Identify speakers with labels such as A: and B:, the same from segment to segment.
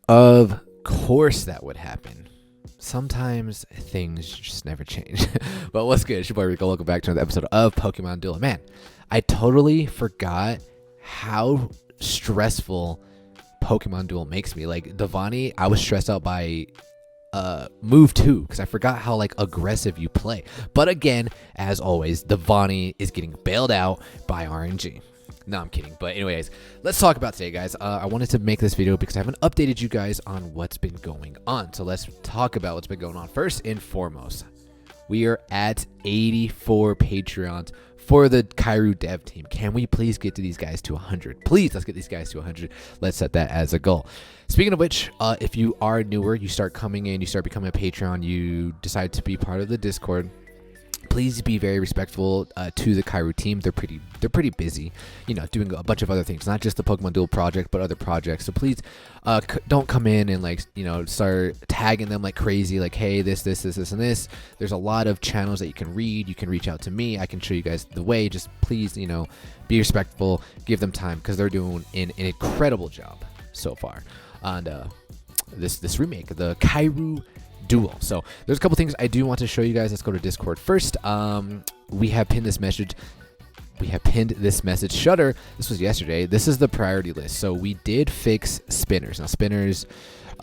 A: Of course that would happen. Sometimes things just never change. But what's good? It's your boy Rico. Welcome back to another episode of Pokemon Duel. Man, I totally forgot how stressful Pokemon Duel makes me. Like Divani, I was stressed out by move 2 because I forgot how like aggressive you play. But again, as always, Divani is getting bailed out by RNG. No, I'm kidding. But anyways, let's talk about today, guys. I wanted to make this video because I haven't updated you guys on what's been going on. So let's talk about what's been going on. First and foremost, we are at 84 Patreons for the Kaeru dev team. Can we please get to these guys to 100? Please, let's get these guys to 100. Let's set that as a goal. Speaking of which, if you are newer, you start coming in, you start becoming a Patreon, you decide to be part of the Discord, please be very respectful to the Kaeru team. They're pretty busy, you know, doing a bunch of other things, not just the Pokemon Duel project, but other projects. So please don't come in and like, you know, start tagging them like crazy, like, hey, this, and this. There's a lot of channels that you can read. You can reach out to me. I can show you guys the way. Just please, you know, be respectful, give them time because they're doing an incredible job so far on this remake of the Kaeru Duel. So there's a couple things I do want to show you guys. Let's go to Discord first. We have pinned this message. Shutter, this was yesterday. This is the priority list. So we did fix spinners. Now spinners,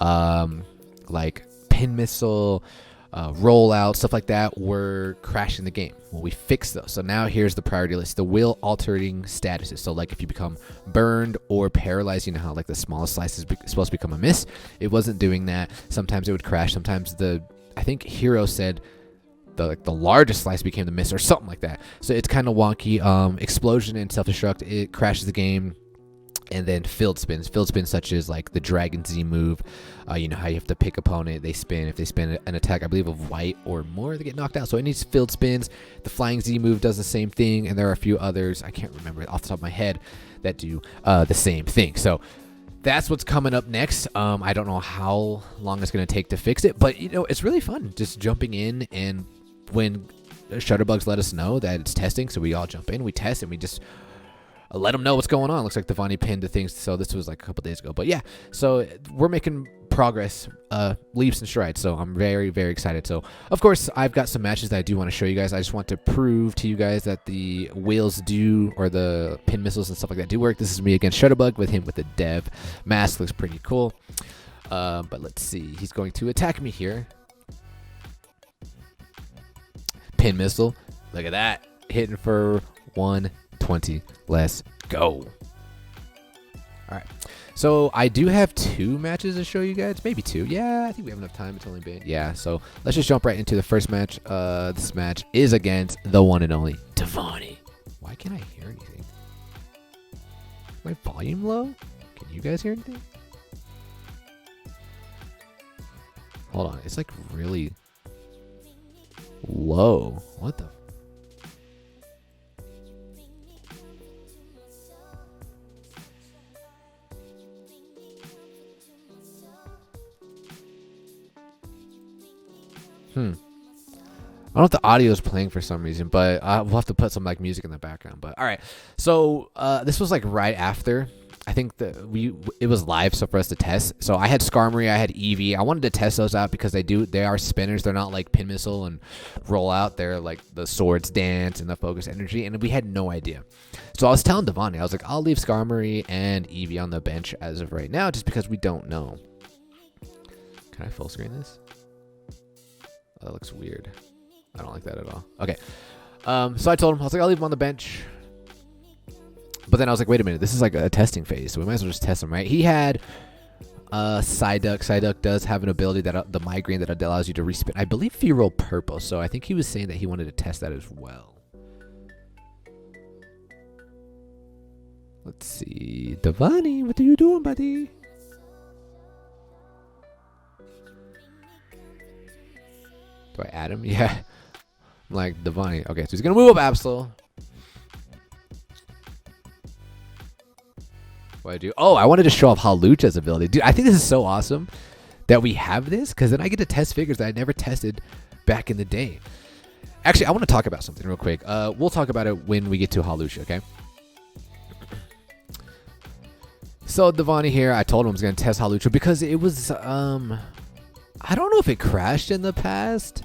A: like pin missile, rollout, stuff like that, were crashing the game. Well, we fixed those. So now here's the priority list. The will altering statuses. So like if you become burned or paralyzed, you know how like the smallest slice is supposed to become a miss. It wasn't doing that. Sometimes it would crash. Sometimes I think Hero said the largest slice became the miss or something like that. So it's kind of wonky. Explosion and self-destruct, it crashes the game. And then field spins such as like the Dragon Z move. You know how you have to pick opponent, they spin. If they spin an attack, I believe of white or more, they get knocked out. So it needs field spins. The Flying Z move does the same thing, and there are a few others, I can't remember off the top of my head, that do the same thing. So that's what's coming up next. I don't know how long it's going to take to fix it, but you know, it's really fun just jumping in, and when Shutterbugs let us know that it's testing, so we all jump in, we test, and we just let them know what's going on. Looks like Divani pinned the things, so this was like a couple days ago. But yeah, so we're making progress, leaps and strides, so I'm very, very excited. So of course I've got some matches that I do want to show you guys. I just want to prove to you guys that the wheels do, or the pin missiles and stuff like that do work. This is me against Shutterbug with him with the dev mask. Looks pretty cool. But let's see, he's going to attack me here. Pin missile, look at that, hitting for 120. Let's go. All right, so I do have 2 matches to show you guys, maybe 2. Yeah, I think we have enough time. It's only been, yeah, so let's just jump right into the first match. This match is against the one and only Divani. Why can't I hear anything? Is my volume low? Can you guys hear anything? Hold on, it's like really low. What the? I don't know if the audio is playing for some reason, but we'll have to put some like music in the background. But all right, so this was like right after. I think that it was live, so for us to test. So I had Skarmory, I had Eevee. I wanted to test those out because they are spinners. They're not like pin missile and roll out. They're like the swords dance and the focus energy, and we had no idea. So I was telling Divani, I was like, I'll leave Skarmory and Eevee on the bench as of right now, just because we don't know. Can I full screen this? Oh, that looks weird. I don't like that at all. Okay. So I told him, I was like, I'll leave him on the bench. But then I was like, wait a minute, this is like a testing phase, so we might as well just test him, right? He had Psyduck. Psyduck does have an ability that the migraine that allows you to respin. I believe if you roll purple, so I think he was saying that he wanted to test that as well. Let's see. Divani, what are you doing, buddy? Do I add him? Yeah. I'm like, Divani. Okay, so he's going to move up Absol. What do I do? Oh, I wanted to show off Halucha's ability. Dude, I think this is so awesome that we have this, because then I get to test figures that I never tested back in the day. Actually, I want to talk about something real quick. We'll talk about it when we get to Hawlucha, okay? So Divani here, I told him I was going to test Hawlucha because it was, I don't know if it crashed in the past,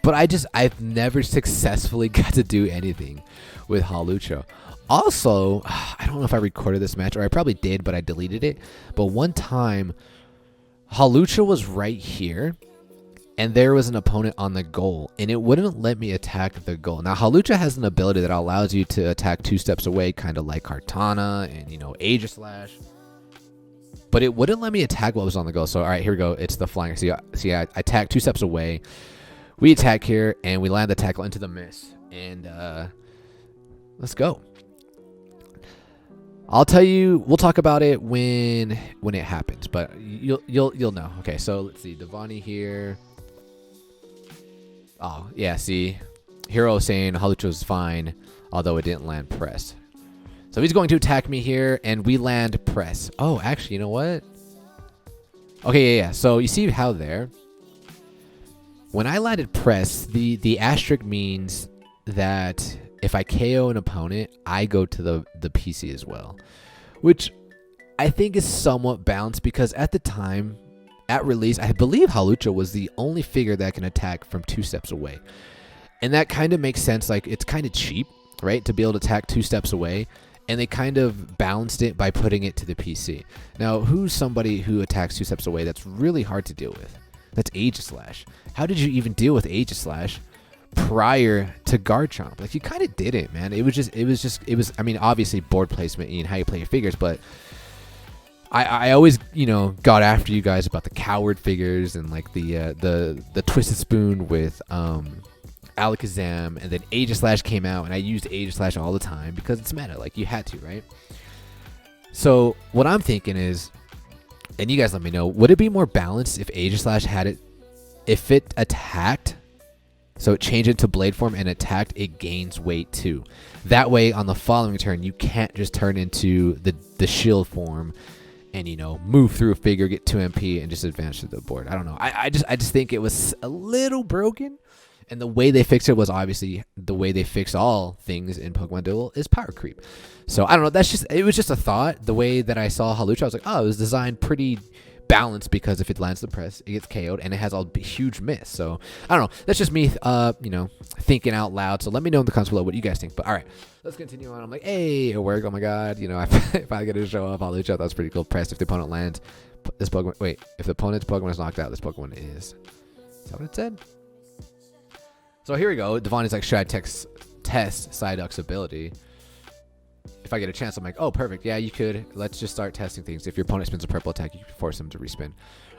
A: but I've never successfully got to do anything with Hawlucha. Also, I don't know if I recorded this match, or I probably did, but I deleted it. But one time, Hawlucha was right here, and there was an opponent on the goal, and it wouldn't let me attack the goal. Now, Hawlucha has an ability that allows you to attack 2 steps away, kind of like Kartana and, Aegislash. But it wouldn't let me attack what was on the goal. So, all right, here we go. It's the flying. See, I attack 2 steps away. We attack here, and we land the tackle into the miss. And let's go. I'll tell you. We'll talk about it when it happens, but you'll know. Okay, so let's see. Divani here. Oh yeah, see, Hero saying Hawlucha was fine, although it didn't land press. So he's going to attack me here, and we land press. Oh, actually, you know what? Okay, yeah. So you see how there, when I landed press, the asterisk means that if I KO an opponent, I go to the PC as well, which I think is somewhat balanced because at the time, at release, I believe Hawlucha was the only figure that can attack from 2 steps away. And that kind of makes sense. Like, it's kind of cheap, right, to be able to attack 2 steps away. And they kind of balanced it by putting it to the PC. Now, who's somebody who attacks 2 steps away that's really hard to deal with? That's Aegislash. How did you even deal with Aegislash prior to Garchomp? Like, you kind of did it, man. It was, I mean, obviously board placement and how you play your figures, but I always, got after you guys about the coward figures and like the Twisted Spoon with Alakazam, and then Aegislash came out, and I used Aegislash all the time because it's meta. Like, you had to, right? So what I'm thinking is, and you guys let me know, would it be more balanced if Aegislash had it, if it attacked, so it changed into blade form and attacked, it gains weight too. That way, on the following turn, you can't just turn into the shield form and move through a figure, get 2 MP, and just advance to the board. I don't know. I just think it was a little broken, and the way they fixed it was obviously the way they fix all things in Pokemon Duel is power creep. So I don't know. It was just a thought. The way that I saw Hawlucha, I was like, oh, it was designed pretty balanced because if it lands the press, it gets KO'd, and it has a huge miss. So I don't know. That's just me, thinking out loud. So let me know in the comments below what you guys think. But all right, let's continue on. I'm like, hey, it worked. Oh my god, if I get to show off Hawlucha, that's pretty cool. Press if the opponent lands this Pokemon. Wait, if the opponent's Pokemon is knocked out, this Pokemon is. Is that what it said? So here we go. Divani's like, should I test Psyduck's ability? If I get a chance, I'm like, oh, perfect. Yeah, you could. Let's just start testing things. If your opponent spins a purple attack, you can force him to respin.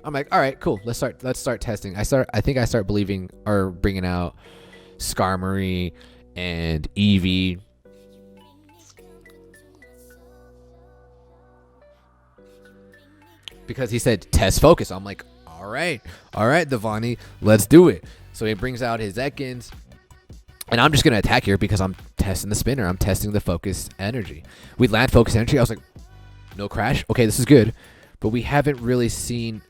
A: I'm like, all right, cool. Let's start testing. I think I start believing or bringing out Skarmory and Eevee. Because he said test focus. I'm like, all right, Divani, let's do it. So he brings out his Ekans. And I'm just going to attack here because I'm testing the spinner. I'm testing the focus energy. We land focus energy. I was like, no crash. Okay, this is good. But we haven't really seen...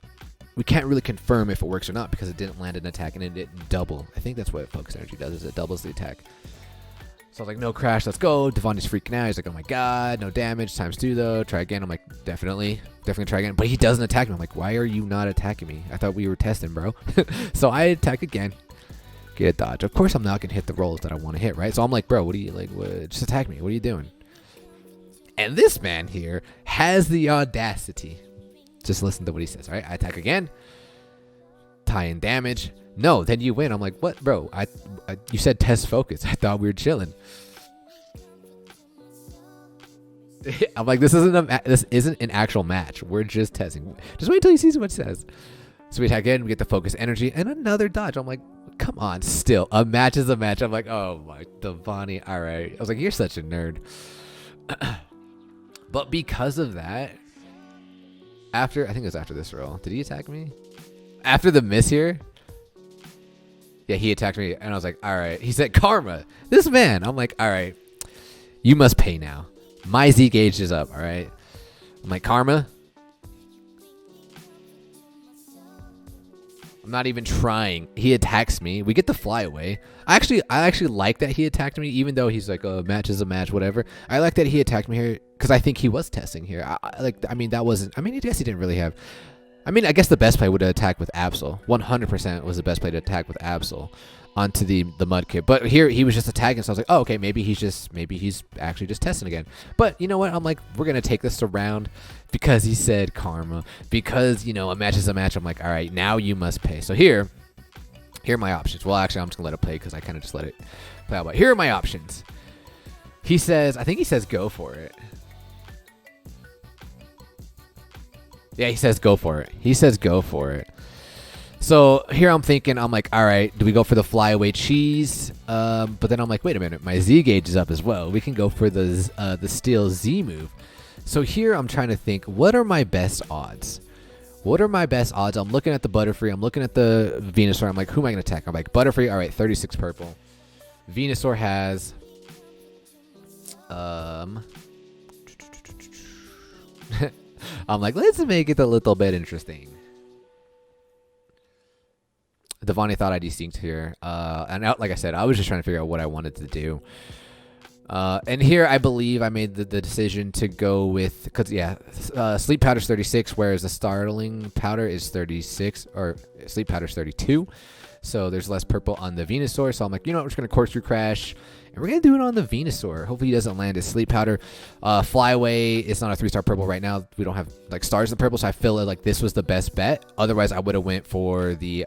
A: We can't really confirm if it works or not because it didn't land an attack and it didn't double. I think that's what focus energy does, is it doubles the attack. So I was like, no crash, let's go. Divani's freaking out. He's like, oh my god, no damage. Times 2 though. Try again. I'm like, definitely try again. But he doesn't attack me. I'm like, why are you not attacking me? I thought we were testing, bro. So I attack again. Get a dodge. Of course I'm not gonna hit the rolls that I want to hit, right? So I'm like, bro, what do you like? Just attack me. What are you doing? And this man here has the audacity. Just listen to what he says, all right? I attack again. Tie in damage. No, then you win. I'm like, what, bro? You said test focus. I thought we were chilling. I'm like, this isn't an actual match. We're just testing. Just wait until you see what it says. So we attack again. We get the focus energy and another dodge. I'm like, come on, still a match is a match. I'm like, oh my, Divani, all right. I was like, you're such a nerd. But because of that, I think it was after this roll. Did he attack me? After the miss here? Yeah, he attacked me, and I was like, all right. He said, karma. This man. I'm like, all right. You must pay now. My Z gauge is up, all right? I'm like, karma? I'm not even trying. He attacks me. We get the flyaway. I actually like that he attacked me, even though he's like, a match is a match, whatever. I like that he attacked me here because I think he was testing here. I mean, that wasn't. I mean, I guess he didn't really have. I mean, I guess the best play would have attacked with Absol. 100% was the best play to attack with Absol onto the Mudkip. But here he was just attacking, so I was like, oh, okay, maybe he's actually just testing again. But you know what? I'm like, we're gonna take this around because he said karma. Because a match is a match. I'm like, all right, now you must pay. So here are my options. Well, actually, I'm just gonna let it play because I kind of just let it play out. But here are my options. He says, I think he says go for it. Yeah, he says go for it. He says go for it. So here I'm thinking, I'm like, all right, do we go for the flyaway cheese? But then I'm like, wait a minute, my Z gauge is up as well. We can go for the steel Z move. So here I'm trying to think, what are my best odds? What are my best odds? I'm looking at the Butterfree. I'm looking at the Venusaur. I'm like, who am I going to attack? I'm like, Butterfree. All right, 36 purple. Venusaur has... I'm like, let's make it a little bit interesting. Divani thought I desynced here. And like I said, I was just trying to figure out what I wanted to do. And here I believe I made the decision to go with, because yeah, Sleep Powder's 36, whereas the Startling Powder is 36, or Sleep Powder's 32. So there's less purple on the Venusaur. So I'm like, you know what, we're just going to Corkscrew Crash. And we're going to do it on the Venusaur. Hopefully he doesn't land his Sleep Powder. Flyaway is not a 3-star purple right now. We don't have like stars in purple, so I feel like this was the best bet. Otherwise, I would have went for the...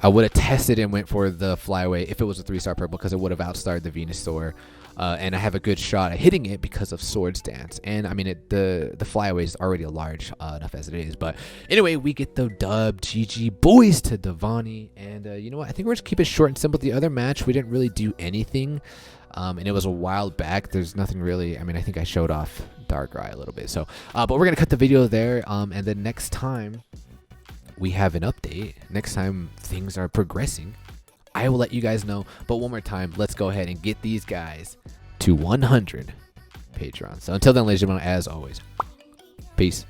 A: I would have tested and went for the Flyaway if it was a 3-star purple because it would have outstarred the Venusaur. And I have a good shot at hitting it because of Swords Dance. And I mean, the Flyaway is already a large enough as it is. But anyway, we get the dub. GG boys to Divani. And you know what? I think we're just keep it short and simple. The other match, we didn't really do anything. And it was a while back. There's nothing really. I mean, I think I showed off Darkrai a little bit. So, but we're going to cut the video there. And then next time we have an update, next time things are progressing, I will let you guys know. But one more time, let's go ahead and get these guys to 100 Patreon. So until then, ladies and gentlemen, as always, peace.